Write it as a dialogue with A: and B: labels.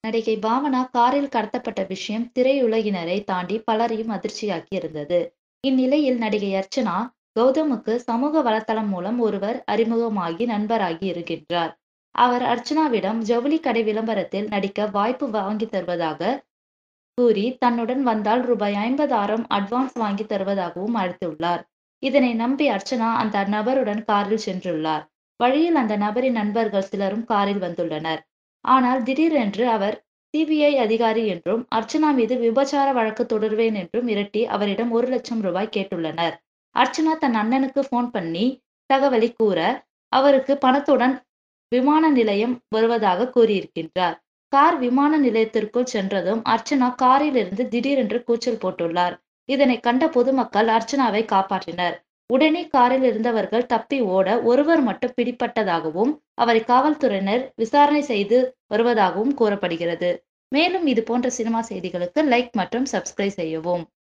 A: நடிகை பாவனா காரில் கடத்தப்பட்ட விஷயம் திரையுலகினரை தாண்டி பலரையும் அதிர்ச்சியாக்கி இருந்தது. இந்நிலையில் நடிகை அர்ச்சனா கௌதமுக்கு சமூக வலைத்தளம் மூலம் ஒருவர் அறிமுகமாகி நண்பராகி இருக்கின்றார். அவர் அர்ச்சனாவிடம் ஜவுளி கடை விளம்பரத்தில் நடிக்க வாய்ப்பு வாங்கி தருவதாக கூறி தன்னுடன் வந்தால் ரூ. 50,000 அட்வான்ஸ் வாங்கி தருவதாகவும் அழைத்துள்ளார். இதனை நம்பி அர்ச்சனா அந்த நபருடன் காரில் சென்றுள்ளார். வழியில் அந்த நபரின் நண்பர்கள் சிலரும் காரில் வந்துள்ளனர். ஆனால் திடீரென்று அவர் சிபிஐ அதிகாரி என்றும், அர்ச்சனா மீது விபச்சார வழக்கு தொடருவேன் என்றும் மிரட்டி அவரிடம் ரூ. 1,00,000 கேட்டுள்ளனர். அர்ச்சனா தன் அண்ணனுக்கு போன் பண்ணி தகவலை கூற, அவருக்கு பணத்துடன் விமான நிலையம் வருவதாக கூறியிருக்கின்றார். கார் விமான நிலையத்திற்குள் சென்றதும் அர்ச்சனா காரில் இருந்து திடீரென்று கூச்சல் போட்டுள்ளார். இதனை கண்ட பொதுமக்கள் அர்ச்சனாவை காப்பாற்றினர். உடனே காரில் இருந்தவர்கள் தப்பி ஓட ஒருவர் மட்டும் பிடிபட்டதாகவும், அவரை காவல்துறையினர் விசாரணை செய்து வருவதாகவும் கூறப்படுகிறது. மேலும் இது போன்ற சினிமா செய்திகளுக்கு லைக் மற்றும் சப்ஸ்கிரைப் செய்யவும்.